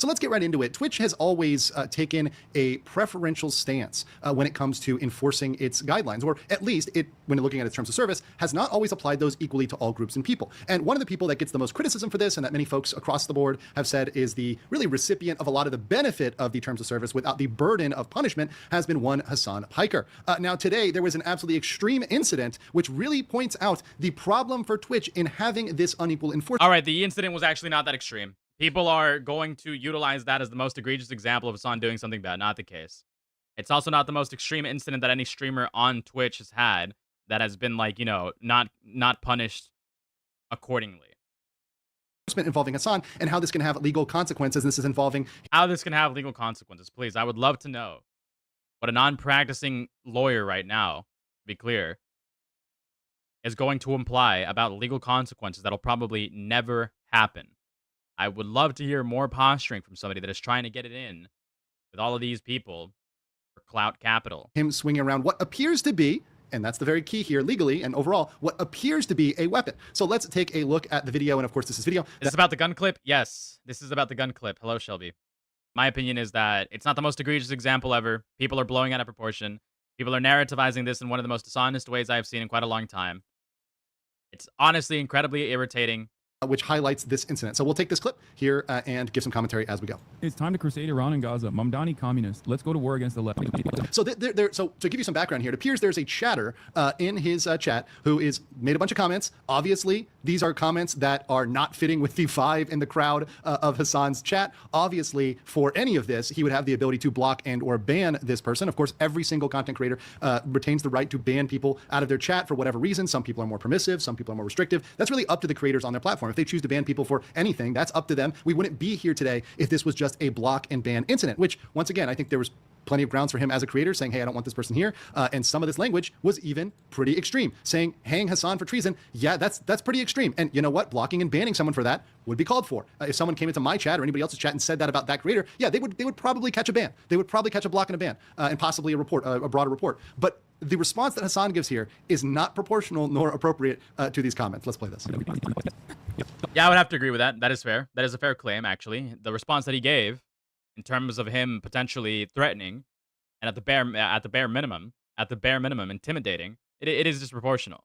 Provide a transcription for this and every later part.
So let's get right into it. Twitch has always taken a preferential stance when it comes to enforcing its guidelines, or at least it, when looking at its terms of service, has not always applied those equally to all groups and people. And one of the people that gets the most criticism for this, and that many folks across the board have said is the really recipient of a lot of the benefit of the terms of service without the burden of punishment, has been one Hasan Piker. Now today, there was an absolutely extreme incident which really points out the problem for Twitch in having this unequal enforcement. All right, the incident was actually not that extreme. People are going to utilize that as the most egregious example of Hasan doing something bad. Not the case. It's also not the most extreme incident that any streamer on Twitch has had that has been like, not punished accordingly. Involving Hasan and how this can have legal consequences. This is involving how this can have legal consequences. Please, I would love to know what a non-practicing lawyer right now, to be clear, is going to imply about legal consequences that'll probably never happen. I would love to hear more posturing from somebody that is trying to get it in with all of these people for clout capital. Him swinging around what appears to be, and that's the very key here legally and overall, what appears to be a weapon. So let's take a look at the video. And of course, this is video. Is this about the gun clip? Yes, this is about the gun clip. Hello, Shelby. My opinion is that it's not the most egregious example ever. People are blowing out of proportion. People are narrativizing this in one of the most dishonest ways I've seen in quite a long time. It's honestly incredibly irritating. Which highlights this incident. So we'll take this clip here and give some commentary as we go. It's time to crusade Iran and Gaza. Mamdani communists. Let's go to war against the left. So so to give you some background here, it appears there's a chatter in his chat who is made a bunch of comments. Obviously, these are comments that are not fitting with the vibe in the crowd of Hasan's chat. Obviously, for any of this, he would have the ability to block and or ban this person. Of course, every single content creator retains the right to ban people out of their chat for whatever reason. Some people are more permissive. Some people are more restrictive. That's really up to the creators on their platform. If they choose to ban people for anything, that's up to them. We wouldn't be here today if this was just a block and ban incident, which once again, I think there was plenty of grounds for him as a creator saying, hey, I don't want this person here. And some of this language was even pretty extreme, saying hang Hasan for treason. Yeah, that's pretty extreme. And you know what? Blocking and banning someone for that would be called for. If someone came into my chat or anybody else's chat and said that about that creator, yeah, they would probably catch a ban. They would probably catch a block and a ban and possibly a report, a broader report. But the response that Hasan gives here is not proportional nor appropriate to these comments. Let's play this. Yeah, I would have to agree with that. That is fair. That is a fair claim, actually. The response that he gave in terms of him potentially threatening and at the bare minimum, intimidating, it is disproportional.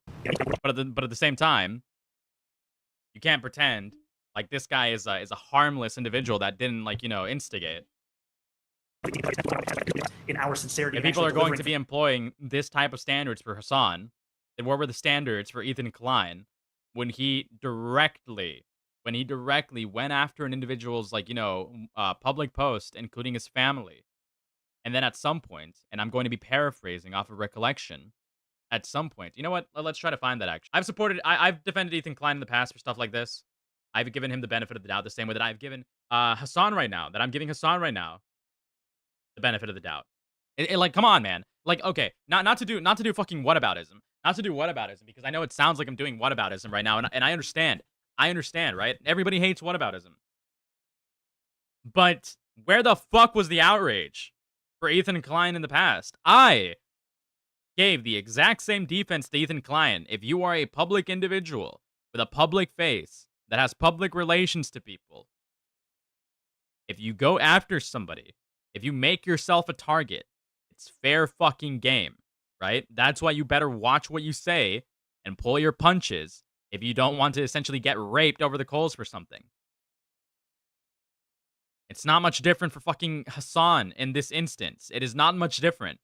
But at the same time, you can't pretend like this guy is a harmless individual that didn't instigate. In our sincerity, if people are going to be employing this type of standards for Hasan, then what were the standards for Ethan Klein when he directly went after an individual's public post, including his family? And then at some point, and I'm going to be paraphrasing off of recollection, at some point, you know what? Let's try to find that actually. I've defended Ethan Klein in the past for stuff like this. I've given him the benefit of the doubt the same way that I've given Hasan right now, that I'm giving Hasan right now the benefit of the doubt. Like, come on, man. Like, okay, not to do fucking whataboutism. Not to do whataboutism, because I know it sounds like I'm doing whataboutism right now, and I understand. I understand, right? Everybody hates whataboutism. But where the fuck was the outrage for Ethan Klein in the past? I gave the exact same defense to Ethan Klein. If you are a public individual with a public face that has public relations to people, if you go after somebody, if you make yourself a target, it's fair fucking game, right? That's why you better watch what you say and pull your punches if you don't want to essentially get raped over the coals for something. It's not much different for fucking Hasan in this instance. It is not much different.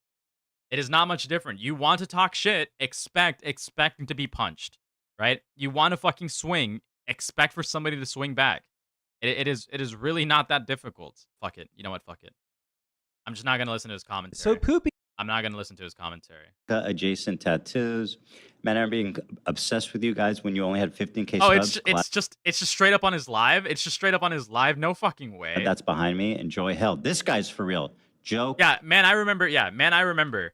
It is not much different. You want to talk shit, expecting to be punched, right? You want to fucking swing, expect for somebody to swing back. It is really not that difficult. Fuck it. You know what? Fuck it. I'm just not going to listen to his commentary. So poopy. I'm not going to listen to his commentary. Adjacent tattoos. Man, I'm being obsessed with you guys when you only had 15K subs. Oh, it's just straight up on his live. It's just straight up on his live. No fucking way. That's behind me. Enjoy hell. This guy's for real. Joke. Yeah, man, I remember. Yeah, man, I remember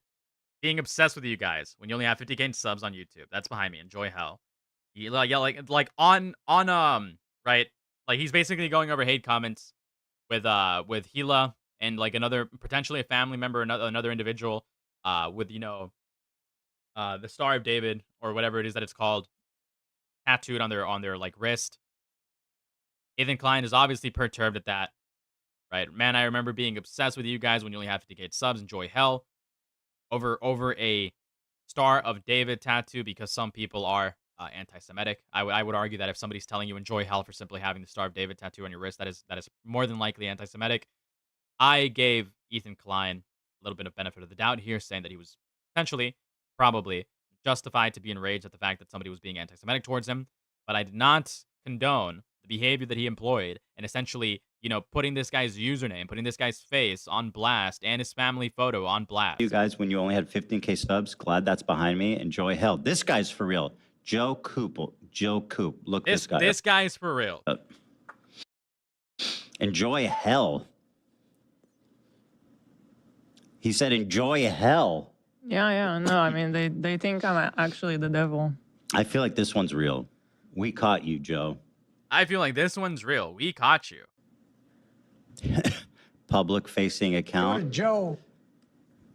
being obsessed with you guys when you only have 50K subs on YouTube. That's behind me. Enjoy hell. Like on right. Like he's basically going over hate comments with Gila and like another potentially a family member, another individual, with the Star of David or whatever it is that it's called, tattooed on their like wrist. Ethan Klein is obviously perturbed at that. right? Man, I remember being obsessed with you guys when you only have 50K subs. Enjoy hell over a Star of David tattoo because some people are anti-Semitic. I would argue that if somebody's telling you enjoy hell for simply having the Star of David tattoo on your wrist, that is more than likely anti-Semitic. I gave Ethan Klein a little bit of benefit of the doubt here, saying that he was potentially, probably justified to be enraged at the fact that somebody was being anti-Semitic towards him, but I did not condone the behavior that he employed and essentially, putting this guy's username, putting this guy's face on blast and his family photo on blast. You guys, when you only had 15K subs, glad that's behind me. Enjoy hell. This guy's for real. Joe Coop. Look this guy. This guy's for real. Enjoy hell. He said, enjoy hell. Yeah. No, I mean, they think I'm actually the devil. I feel like this one's real. We caught you, Joe. I feel like this one's real. We caught you. Public-facing account. Joe.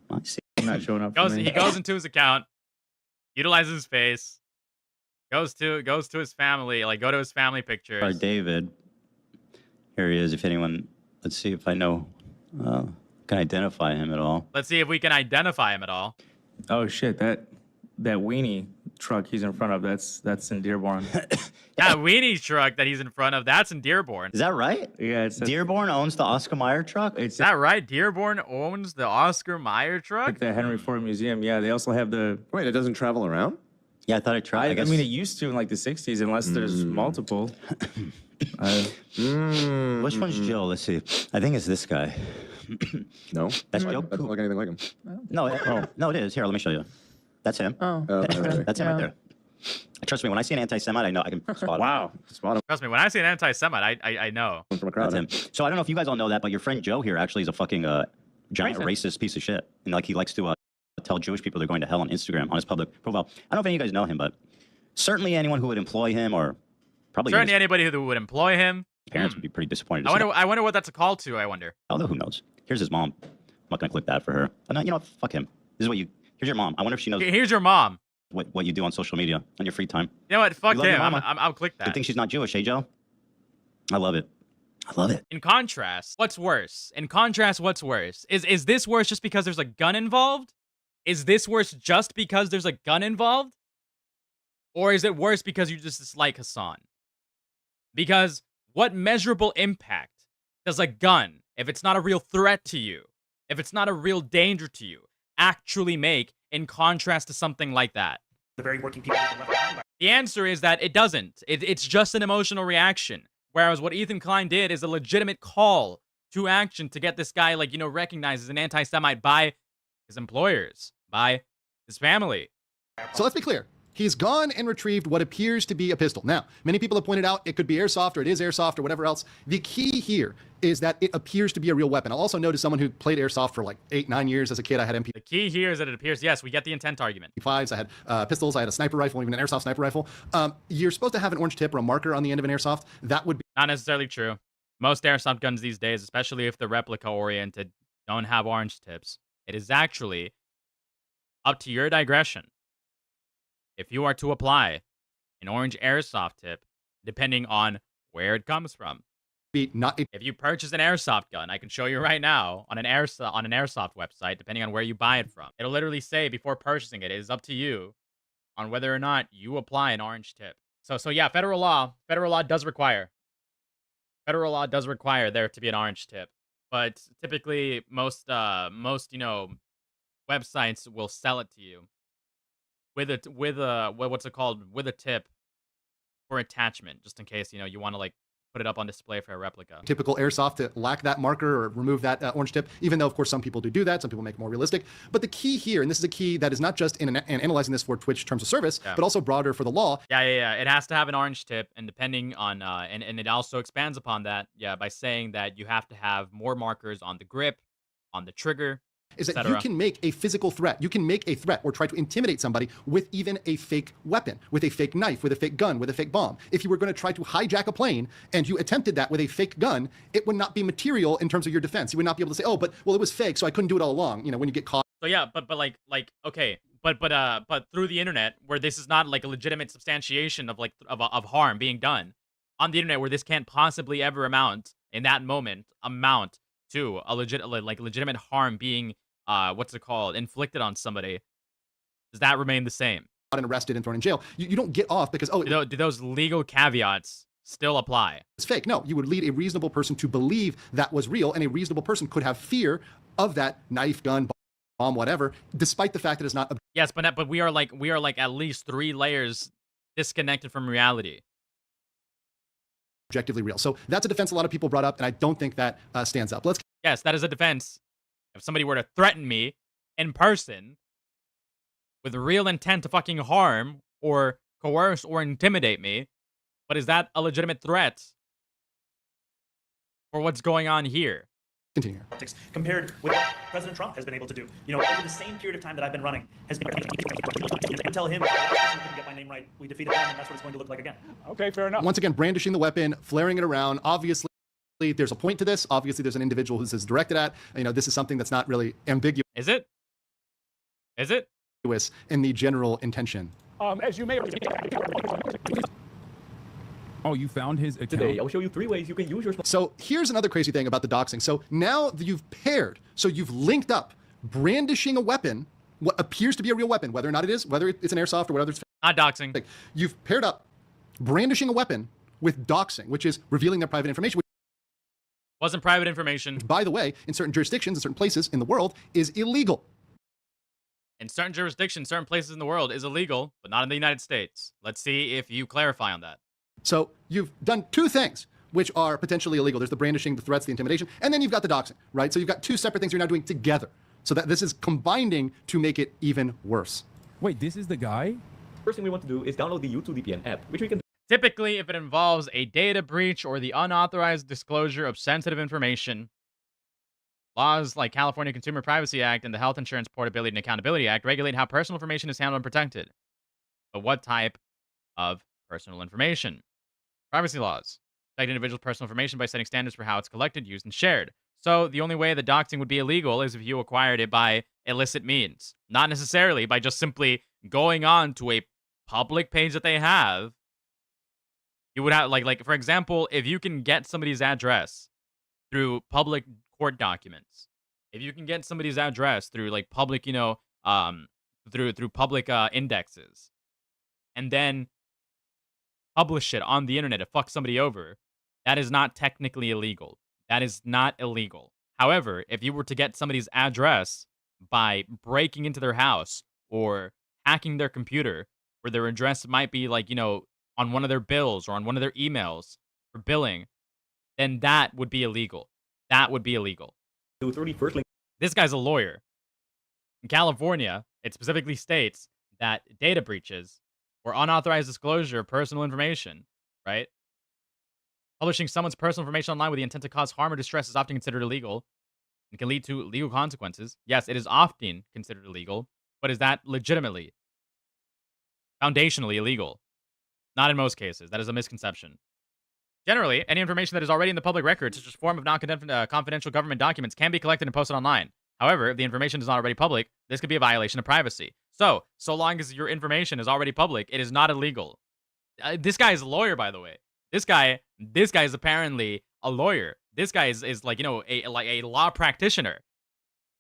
I see. I'm not showing up. For me. He goes into his account, utilizes his face, goes to his family, go to his family pictures. Our David. Here he is. If anyone, let's see if I know, can identify him at all. Let's see if we can identify him at all. Oh shit, that weenie truck he's in front of, that's in Dearborn. That weenie truck that he's in front of, that's in Dearborn. Is that right? Yeah, it's Dearborn owns the Oscar Mayer truck? Is that right? Dearborn owns the Oscar Mayer truck? at the Henry Ford Museum. Yeah, they also have the. Wait, it doesn't travel around? Yeah, I thought it tried. I mean, it used to in like the '60s, unless there's multiple. Which one's Joe? Let's see. I think it's this guy. No. That's Joe. Doesn't look anything like him. No, it is. Here, let me show you. That's him. Oh, That's him right yeah. there. Trust me, when I see an anti-Semite, I know I can spot him. Wow. Spot him Trust me, when I see an anti-Semite, I know. from a crowd. That's him. So I don't know if you guys all know that, but your friend Joe here actually is a fucking giant racist piece of shit. And he likes to tell Jewish people they're going to hell on Instagram on his public profile. I don't know if any of you guys know him, but certainly anyone who would employ him or probably Certainly his anybody who would employ him. parents would be pretty disappointed. I wonder what that's a call to, I wonder. Although who knows? Here's his mom. I'm not gonna click that for her. But you know what? Fuck him. This is what you. Here's your mom. I wonder if she knows Here's your mom. what you do on social media on your free time. You know what? Fuck You love your him. mama. I'll click Good that. thing she's not Jewish, hey Joe? I love it. I love it. In contrast, what's worse? Is this worse just because there's a gun involved? Is this worse just because there's a gun involved? Or is it worse because you just dislike Hasan? Because what measurable impact does a gun, if it's not a real threat to you, if it's not a real danger to you, actually make in contrast to something like that? The very working people left behind by The answer is that it doesn't. It's just an emotional reaction. Whereas what Ethan Klein did is a legitimate call to action to get this guy, recognized as an anti-Semite by his employers, by his family. So let's be clear. He's gone and retrieved what appears to be a pistol. Now, many people have pointed out it could be airsoft or it is airsoft or whatever else. The key here is that it appears to be a real weapon. I'll also note as someone who played airsoft for 8-9 years as a kid, I had The key here is that it appears, yes, we get the intent argument. MP5s, I had pistols, I had a sniper rifle, even an airsoft sniper rifle. You're supposed to have an orange tip or a marker on the end of an airsoft. That would be Not necessarily true. Most airsoft guns these days, especially if they're replica-oriented, don't have orange tips. It is actually up to your digression if you are to apply an orange airsoft tip, depending on where it comes from. not a If you purchase an airsoft gun, I can show you right now on an airsoft website, depending on where you buy it from. It'll literally say before purchasing it is up to you on whether or not you apply an orange tip. So yeah, federal law does require there to be an orange tip. But typically most websites will sell it to you with a tip for attachment, just in case you want to put it up on display for a replica. typical airsoft to lack that marker or remove that orange tip, even though, of course, some people do that. Some people make it more realistic. But the key here, and this is a key that is not just in analyzing this for Twitch terms of service, Yeah. but also broader for the law, Yeah. It has to have an orange tip, and depending on and it also expands upon that, by saying that you have to have more markers on the grip, on the trigger, is that you etc. can make a physical threat. You can make a threat or try to intimidate somebody with even a fake weapon, with a fake knife, with a fake gun, with a fake bomb. If you were going to try to hijack a plane and you attempted that with a fake gun, it would not be material in terms of your defense. You would not be able to say, well, it was fake, so I couldn't do it all along. When you get caught So yeah, but okay, but through the internet, where this is not a legitimate substantiation of harm being done on the internet, where this can't possibly ever amount in that moment to a legitimate harm being what's it called, inflicted on somebody, does that remain the same? And arrested and thrown in jail. You don't get off because, oh, Do those legal caveats still apply? it's fake. No, you would lead a reasonable person to believe that was real, and a reasonable person could have fear of that knife, gun, bomb, whatever, despite the fact that it's not Yes, but we are like at least 3 layers disconnected from reality. objectively real. So that's a defense a lot of people brought up, and I don't think that stands up. Let's Yes, that is a defense. If somebody were to threaten me in person with real intent to fucking harm or coerce or intimidate me, but is that a legitimate threat for what's going on here? continue. politics compared with what President Trump has been able to do. You know, over the same period of time that I've been running, has been. You can tell him, the last person who couldn't get my name right, we defeated them, and that's what it's going to look like again. Okay, fair enough. Once again, brandishing the weapon, flaring it around. Obviously, there's a point to this. Obviously, there's an individual who this is directed at. You know, this is something that's not really ambiguous Is it? Is it? in the general intention. As you may Oh, you found his account? Today, I'll show you 3 ways you can use your So here's another crazy thing about the doxing. So now that you've paired, so you've linked up brandishing a weapon, what appears to be a real weapon, whether or not it is, whether it's an airsoft or whether it's Not doxing. fake. You've paired up brandishing a weapon with doxing, which is revealing their private information, which, Wasn't private information. by the way, in certain jurisdictions, in certain places in the world, is illegal. In certain jurisdictions, certain places in the world is illegal, but not in the United States. Let's see if you clarify on that. So you've done two things which are potentially illegal. There's the brandishing, the threats, the intimidation, and then you've got the doxing, right? So you've got two separate things you're now doing together. So that this is combining to make it even worse. Wait, this is the guy? First thing we want to do is download the YouTube VPN app, which we can Typically, if it involves a data breach or the unauthorized disclosure of sensitive information, laws like California Consumer Privacy Act and the Health Insurance Portability and Accountability Act regulate how personal information is handled and protected. But what type of personal information? Privacy laws protect individuals' personal information by setting standards for how it's collected, used, and shared. So the only way that doxing would be illegal is if you acquired it by illicit means, not necessarily by just simply going on to a public page that they have. You would have, like for example, if you can get somebody's address through public court documents, if you can get somebody's address through like public, through public indexes, and then publish it on the internet to fuck somebody over, that is not technically illegal. That is not illegal. However, if you were to get somebody's address by breaking into their house or hacking their computer, where their address might be like, on one of their bills or on one of their emails for billing, then that would be illegal. That would be illegal. do through the first link. This guy's a lawyer. In California, it specifically states that data breaches or unauthorized disclosure of personal information, right? Publishing someone's personal information online with the intent to cause harm or distress is often considered illegal and can lead to legal consequences. Yes, it is often considered illegal, but is that legitimately, foundationally illegal? Not in most cases. That is a misconception. Generally, any information that is already in the public record, such as form of non-confidential government documents, can be collected and posted online. However, if the information is not already public, this could be a violation of privacy. So long as your information is already public, it is not illegal. This guy is a lawyer, by the way. This guy is apparently a lawyer. This guy is like, a law practitioner.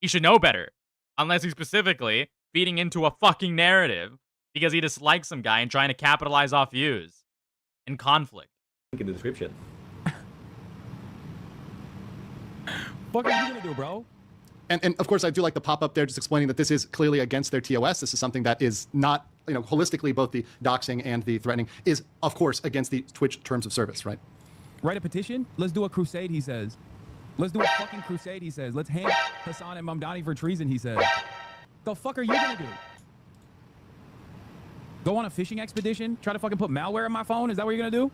He should know better, unless he's specifically feeding into a fucking narrative because he dislikes some guy and trying to capitalize off views and conflict. In the description. What are you gonna do, bro? And of course, I do like the pop-up there just explaining that this is clearly against their TOS. This is something that is not, holistically, both the doxing and the threatening is, of course, against the Twitch terms of service, right? Write a petition? Let's do a crusade, he says. Let's do a fucking crusade, he says. Let's hang Hasan and Mamdani for treason, he says. The fuck are you gonna do? Go on a fishing expedition? Try to fucking put malware in my phone? Is that what you're gonna do?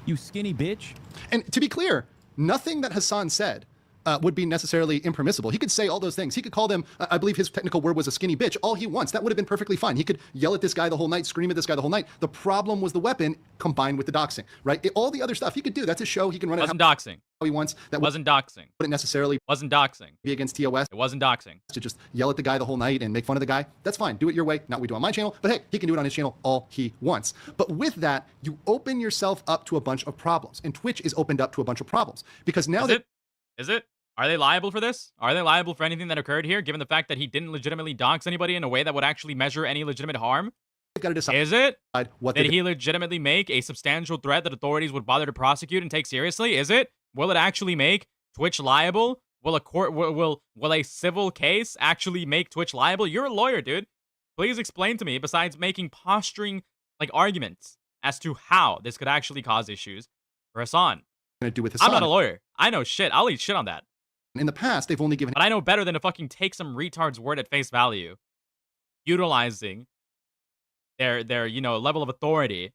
You skinny bitch. And to be clear, nothing that Hasan said would be necessarily impermissible. He could say all those things. He could call them, I believe his technical word was a skinny bitch, all he wants. That would have been perfectly fine. He could yell at this guy the whole night, scream at this guy the whole night. The problem was the weapon combined with the doxing, right? All the other stuff he could do. That's his show. He can run it Wasn't doxing. how he wants. That Wasn't doxing. wouldn't necessarily Wasn't doxing. be against TOS. It wasn't doxing. To just yell at the guy the whole night and make fun of the guy. That's fine. Do it your way. Not what we do on my channel. But hey, he can do it on his channel all he wants. But with that, you open yourself up to a bunch of problems. And Twitch is opened up to a bunch of problems. Because now Is that it? Is it? Are they liable for this? Are they liable for anything that occurred here, given the fact that he didn't legitimately dox anybody in a way that would actually measure any legitimate harm? They've got to decide Is it? what Did they he legitimately make a substantial threat that authorities would bother to prosecute and take seriously? Is it? Will it actually make Twitch liable? Will a court will a civil case actually make Twitch liable? You're a lawyer, dude. Please explain to me, besides making posturing like arguments as to how this could actually cause issues for Hasan. going to do with Hasan. I'm not a lawyer. I know shit. I'll eat shit on that. In the past, they've only given But I know better than to fucking take some retard's word at face value, utilizing their level of authority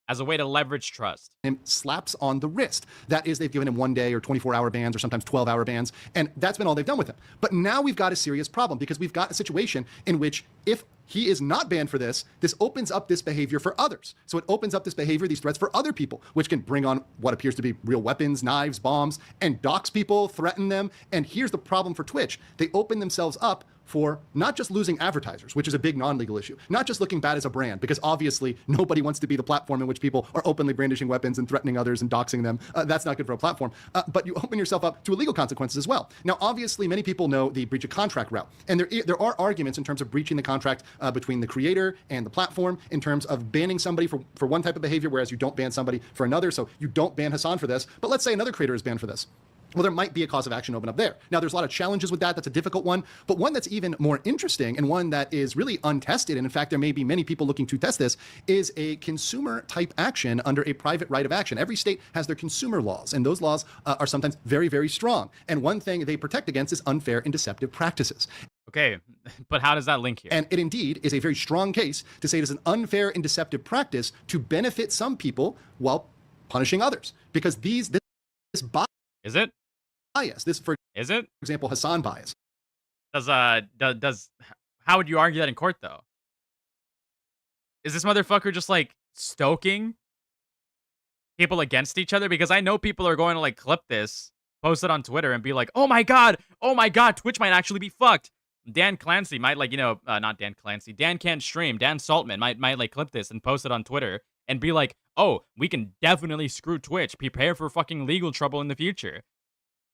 as a way to leverage trust. him slaps on the wrist. That is, they've given him 1 day or 24-hour bans or sometimes 12-hour bans, and that's been all they've done with him. But now we've got a serious problem because we've got a situation in which if he is not banned for this, this opens up this behavior for others. So it opens up this behavior, these threats for other people, which can bring on what appears to be real weapons, knives, bombs, and dox people, threaten them. And here's the problem for Twitch. They open themselves up for not just losing advertisers, which is a big non-legal issue, not just looking bad as a brand, because obviously nobody wants to be the platform in which people are openly brandishing weapons and threatening others and doxing them. That's not good for a platform. But you open yourself up to illegal consequences as well. Now, obviously, many people know the breach of contract route, and there are arguments in terms of breaching the contract between the creator and the platform in terms of banning somebody for one type of behavior, whereas you don't ban somebody for another. So you don't ban Hasan for this, but let's say another creator is banned for this. Well, there might be a cause of action open up there. Now, there's a lot of challenges with that. That's a difficult one. But one that's even more interesting and one that is really untested, and in fact, there may be many people looking to test this, is a consumer type action under a private right of action. Every state has their consumer laws, and those laws are sometimes very, very strong. And one thing they protect against is unfair and deceptive practices. Okay, but how does that link here? And it indeed is a very strong case to say it is an unfair and deceptive practice to benefit some people while punishing others. Because this Is it? bias, this, for Is it? example, Hasan bias, Does how would you argue that in court though? Is this motherfucker just like stoking people against each other? Because I know people are going to like clip this, post it on Twitter, and be like, oh my god, Twitch might actually be fucked. Dan Clancy might like, not Dan Clancy, Dan Can't Stream, Dan Saltman might like clip this and post it on Twitter and be like, oh, we can definitely screw Twitch. Prepare for fucking legal trouble in the future.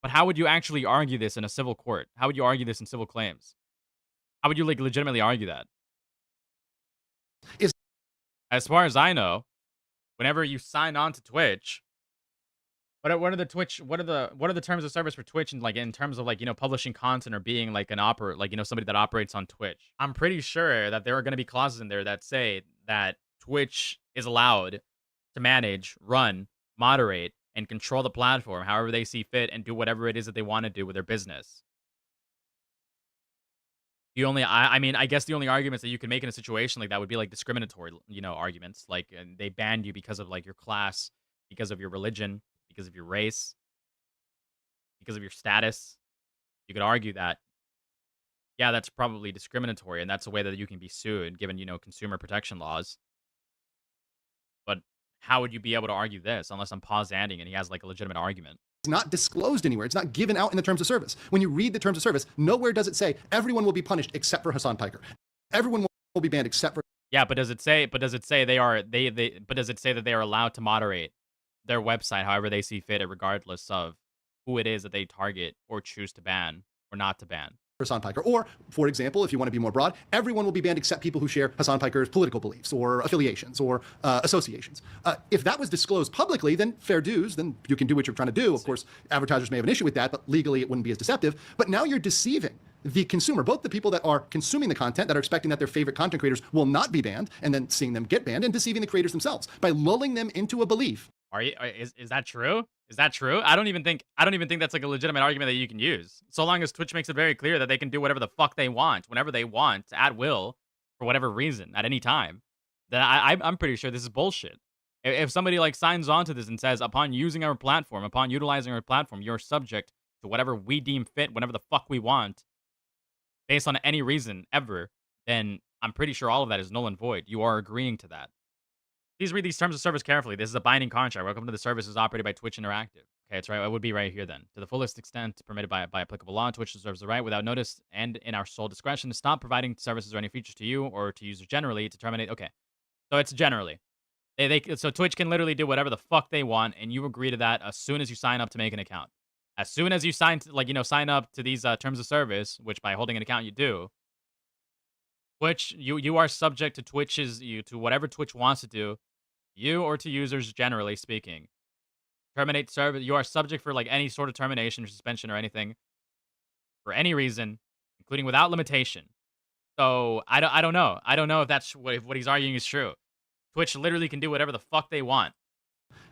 But how would you actually argue this in a civil court? How would you argue this in civil claims? How would you like legitimately argue that? As far as I know, whenever you sign on to Twitch, what are the terms of service for Twitch, and like in terms of like publishing content or being like somebody that operates on Twitch? I'm pretty sure that there are going to be clauses in there that say that Twitch is allowed to manage, run, moderate, and control the platform however they see fit and do whatever it is that they want to do with their business. I guess the only arguments that you can make in a situation like that would be like discriminatory, arguments. Like they banned you because of like your class, because of your religion, because of your race, because of your status. You could argue that, yeah, that's probably discriminatory, and that's a way that you can be sued given, consumer protection laws. But how would you be able to argue this unless I'm pausanding and he has like a legitimate argument? It's not disclosed anywhere. It's not given out in the terms of service. When you read the terms of service, nowhere does it say everyone will be punished except for Hasan Piker. Everyone will be banned except for. Yeah, but does it say that they are allowed to moderate their website however they see fit, regardless of who it is that they target or choose to ban or not to ban? Hasan Piker. Or, for example, if you want to be more broad, everyone will be banned except people who share Hasan Piker's political beliefs or affiliations or associations. If that was disclosed publicly, then fair dues, then you can do what you're trying to do. Of course, advertisers may have an issue with that, but legally it wouldn't be as deceptive. But now you're deceiving the consumer, both the people that are consuming the content, that are expecting that their favorite content creators will not be banned, and then seeing them get banned, and deceiving the creators themselves by lulling them into a belief. Is that true? Is that true? I don't even think that's like a legitimate argument that you can use. So long as Twitch makes it very clear that they can do whatever the fuck they want, whenever they want, at will, for whatever reason, at any time, then I'm pretty sure this is bullshit. If somebody like signs on to this and says, upon using our platform, upon utilizing our platform, you're subject to whatever we deem fit, whenever the fuck we want, based on any reason ever, then I'm pretty sure all of that is null and void. You are agreeing to that. Please read these terms of service carefully. This is a binding contract. Welcome to the services operated by Twitch Interactive. Okay, it's right. It would be right here then. To the fullest extent permitted by applicable law, Twitch reserves the right, without notice and in our sole discretion, to stop providing services or any features to you or to users generally, to terminate. Okay, so it's generally. So Twitch can literally do whatever the fuck they want, and you agree to that as soon as you sign up to make an account. As soon as you sign up to these terms of service, which by holding an account you do, Twitch, you are subject to to whatever Twitch wants to do, you or to users generally speaking. Terminate service. You are subject for like any sort of termination or suspension or anything for any reason, including without limitation. So I don't know. I don't know if that's what he's arguing is true. Twitch literally can do whatever the fuck they want.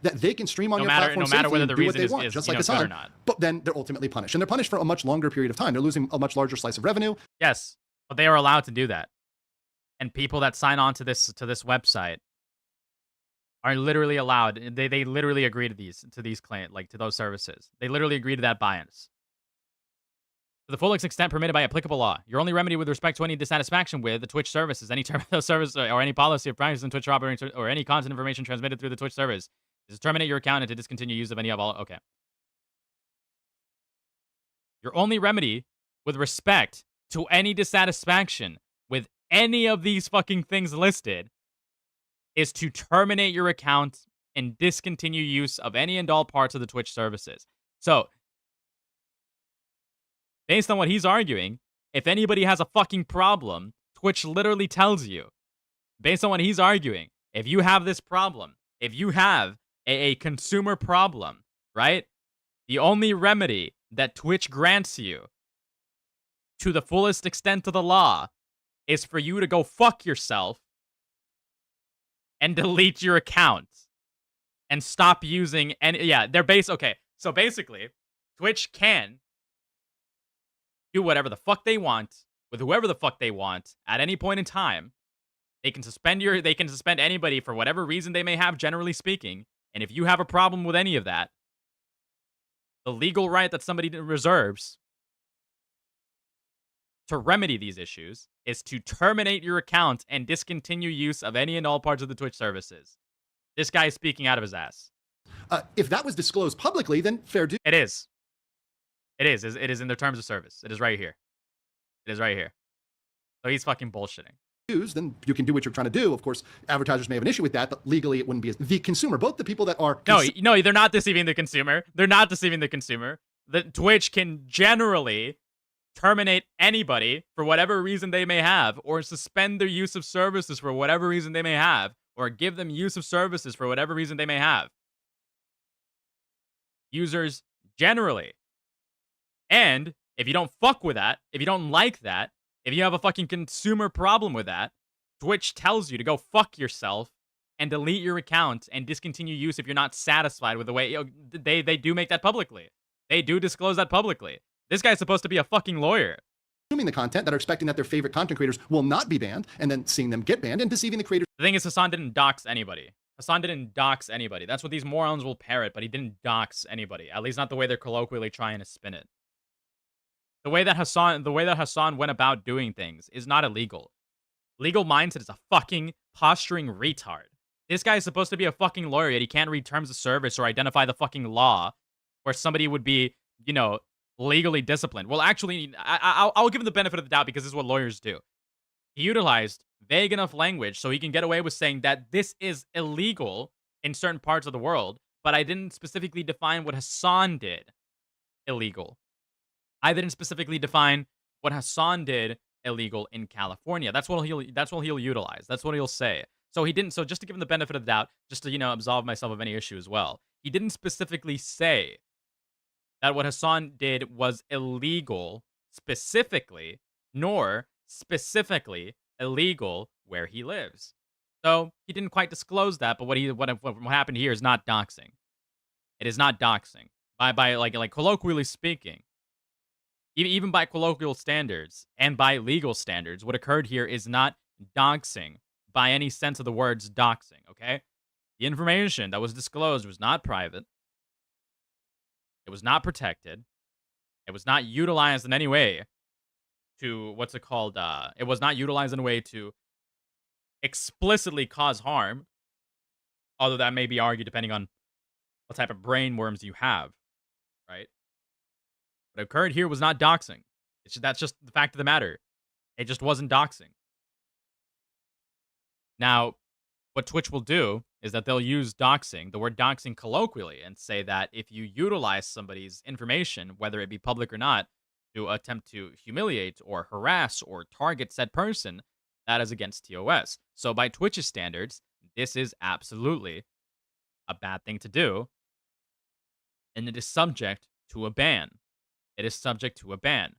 That they can stream on No your matter- platform no matter safely whether and the do what reason they is- want, is, just you like know, good or Hasan. not. But then they're ultimately punished, and they're punished for a much longer period of time. They're losing a much larger slice of revenue. Yes, but they are allowed to do that. And people that sign on to this website are literally allowed. They literally agree to these claims, like to those services. They literally agree to that bias. To the fullest extent permitted by applicable law. Your only remedy with respect to any dissatisfaction with the Twitch services, any term of those service, or any policy of practice in Twitch operating, or any content information transmitted through the Twitch service is to terminate your account and to discontinue use of any of all. Okay. Your only remedy with respect to any dissatisfaction with any of these fucking things listed is to terminate your account and discontinue use of any and all parts of the Twitch services. So, based on what he's arguing, if anybody has a fucking problem, Twitch literally tells you. Based on what he's arguing, if you have this problem, if you have a consumer problem, right? The only remedy that Twitch grants you to the fullest extent of the law is for you to go fuck yourself and delete your account and stop using any. Yeah, okay. So basically, Twitch can do whatever the fuck they want with whoever the fuck they want at any point in time. They can suspend anybody for whatever reason they may have, generally speaking. And if you have a problem with any of that, the legal right that somebody reserves to remedy these issues is to terminate your account and discontinue use of any and all parts of the Twitch services. This guy is speaking out of his ass. If that was disclosed publicly, then fair dues. It is. It is in their terms of service. It is right here. It is right here. So he's fucking bullshitting. Then you can do what you're trying to do. Of course, advertisers may have an issue with that, but legally it wouldn't be the consumer. Both the people that are no, they're not deceiving the consumer. They're not deceiving the consumer. The Twitch can generally terminate anybody for whatever reason they may have, or suspend their use of services for whatever reason they may have, or give them use of services for whatever reason they may have. Users generally. And if you don't fuck with that, if you don't like that, if you have a fucking consumer problem with that, Twitch tells you to go fuck yourself and delete your account and discontinue use if you're not satisfied with the way. They do make that publicly. They do disclose that publicly. This guy's supposed to be a fucking lawyer. Consuming the content, that are expecting that their favorite content creators will not be banned, and then seeing them get banned and deceiving the creators. The thing is, Hasan didn't dox anybody. Hasan didn't dox anybody. That's what these morons will parrot, but he didn't dox anybody. At least not the way they're colloquially trying to spin it. The way that Hasan went about doing things is not illegal. Legal mindset is a fucking posturing retard. This guy is supposed to be a fucking lawyer, yet he can't read terms of service or identify the fucking law where somebody would be, legally disciplined. Well, actually, I'll give him the benefit of the doubt because this is what lawyers do. He utilized vague enough language so he can get away with saying that this is illegal in certain parts of the world, but I didn't specifically define what Hasan did illegal. I didn't specifically define what Hasan did illegal in California. That's what he'll utilize. That's what he'll say. So he didn't. So just to give him the benefit of the doubt, just to absolve myself of any issue as well, he didn't specifically say that what Hasan did was illegal specifically, nor specifically illegal where he lives. So he didn't quite disclose that. But what happened here is not doxing. It is not doxing by like colloquially speaking. Even by colloquial standards and by legal standards, what occurred here is not doxing by any sense of the words doxing, okay? The information that was disclosed was not private. It was not protected. It was not utilized in any way to, it was not utilized in a way to explicitly cause harm, although that may be argued depending on what type of brain worms you have, right? What occurred here was not doxing. That's just the fact of the matter. It just wasn't doxing. Now, what Twitch will do is that they'll use doxing, the word doxing colloquially, and say that if you utilize somebody's information, whether it be public or not, to attempt to humiliate or harass or target said person, that is against TOS. So by Twitch's standards, this is absolutely a bad thing to do, and it is subject to a ban. It is subject to a ban,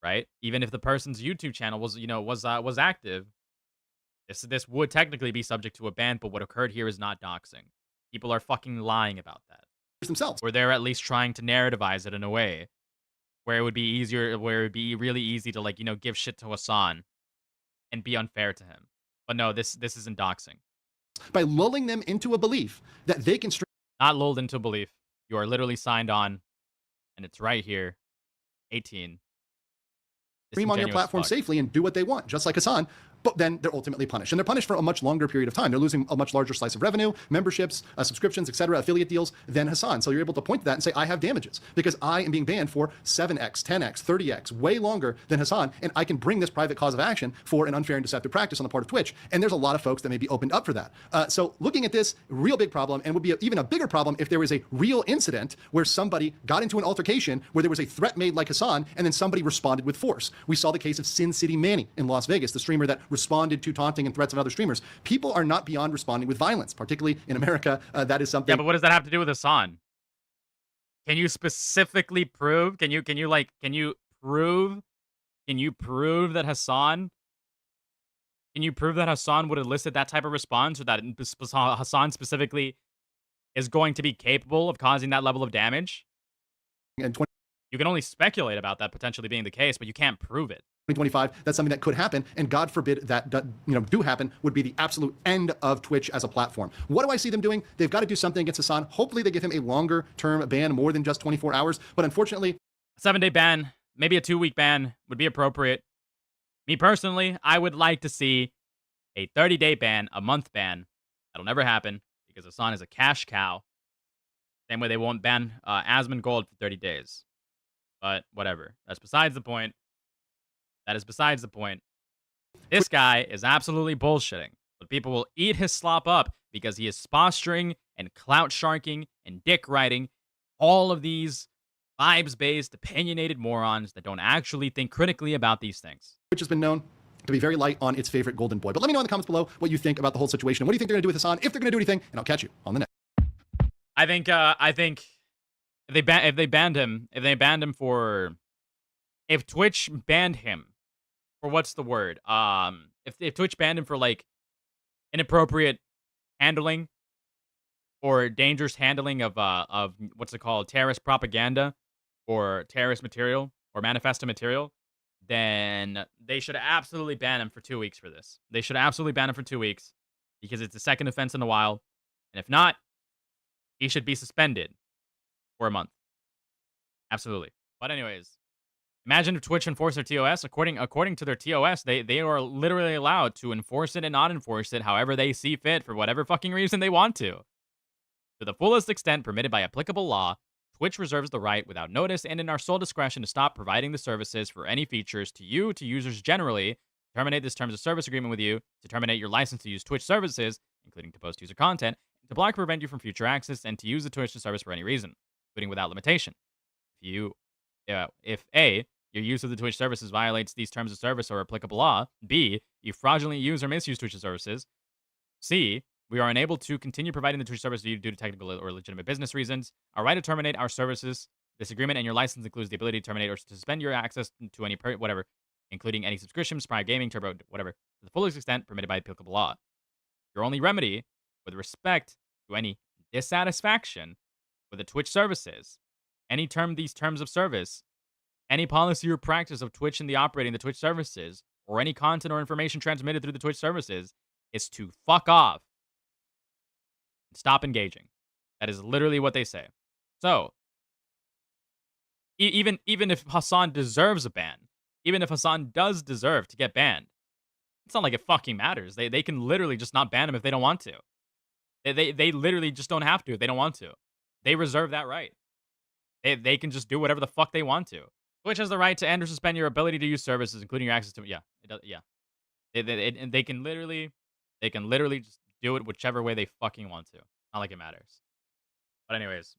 right? Even if the person's YouTube channel was active, this would technically be subject to a ban. But what occurred here is not doxing. People are fucking lying about that. Themselves. Or they're at least trying to narrativize it in a way where it would be easier, where it would be really easy to give shit to Hasan and be unfair to him. But no, this isn't doxing. By lulling them into a belief that they can Not lulled into belief. You are literally signed on, and it's right here. 18. stream on your platform safely and do what they want, just like Hasan, but then they're ultimately punished. And they're punished for a much longer period of time. They're losing a much larger slice of revenue, memberships, subscriptions, etc., affiliate deals than Hasan. So you're able to point to that and say, I have damages because I am being banned for 7x, 10x, 30x, way longer than Hasan, and I can bring this private cause of action for an unfair and deceptive practice on the part of Twitch. And there's a lot of folks that may be opened up for that. So looking at this, real big problem, and would be even a bigger problem if there was a real incident where somebody got into an altercation where there was a threat made like Hasan, and then somebody responded with force. We saw the case of Sin City Manny in Las Vegas, the streamer that responded to taunting and threats of other streamers. People are not beyond responding with violence, particularly in America. That is something. Yeah, but what does that have to do with Hasan? Can you specifically prove? Can you prove that Hasan? Can you prove that Hasan would elicit that type of response, or that Hasan specifically is going to be capable of causing that level of damage? And you can only speculate about that potentially being the case, but you can't prove it. 2025, that's something that could happen, and God forbid that do happen, would be the absolute end of Twitch as a platform. What do I see them doing? They've got to do something against Hasan. Hopefully they give him a longer term ban, more than just 24 hours. But unfortunately, a 7-day ban, maybe a 2-week ban would be appropriate. Me personally, I would like to see a 30-day ban, a month ban. That'll never happen because Hasan is a cash cow. Same way they won't ban Asmongold for 30 days. But whatever. That's besides the point. That is besides the point. This guy is absolutely bullshitting. But people will eat his slop up because he is posturing and clout sharking and dick riding all of these vibes-based, opinionated morons that don't actually think critically about these things. Twitch has been known to be very light on its favorite golden boy. But let me know in the comments below what you think about the whole situation. What do you think they're going to do with Hasan, if they're going to do anything, and I'll catch you on the next. I think if they banned him for, if Twitch banned him for, what's the word? If Twitch banned him for like inappropriate handling or dangerous handling of what's it called, terrorist propaganda or terrorist material or manifesto material, then they should absolutely ban him for 2 weeks for this. They should absolutely ban him for 2 weeks because it's the second offense in a while, and if not, he should be suspended for a month. Absolutely. But anyways, imagine if Twitch enforced their TOS. According to their TOS, they are literally allowed to enforce it and not enforce it however they see fit for whatever fucking reason they want to. To the fullest extent permitted by applicable law, Twitch reserves the right without notice and in our sole discretion to stop providing the services for any features to users generally, terminate this terms of service agreement with you, to terminate your license to use Twitch services, including to post user content, to block or prevent you from future access, and to use the Twitch service for any reason, including without limitation. If A, your use of the Twitch services violates these terms of service or applicable law, B, you fraudulently use or misuse Twitch services, C, we are unable to continue providing the Twitch service to you due to technical or legitimate business reasons, our right to terminate our services, this agreement and your license includes the ability to terminate or to suspend your access to any whatever, including any subscriptions, private gaming, turbo, whatever, to the fullest extent permitted by applicable law. Your only remedy with respect to any dissatisfaction with the Twitch services, these terms of service, any policy or practice of Twitch in the operating the Twitch services, or any content or information transmitted through the Twitch services, is to fuck off and stop engaging. That is literally what they say. So, even if Hasan deserves a ban, even if Hasan does deserve to get banned, it's not like it fucking matters. They can literally just not ban him if they don't want to. They literally just don't have to if they don't want to. They reserve that right. They can just do whatever the fuck they want to. Twitch has the right to end or suspend your ability to use services, including your access to. Yeah, it does. Yeah, they can literally just do it whichever way they fucking want to. Not like it matters. But anyways,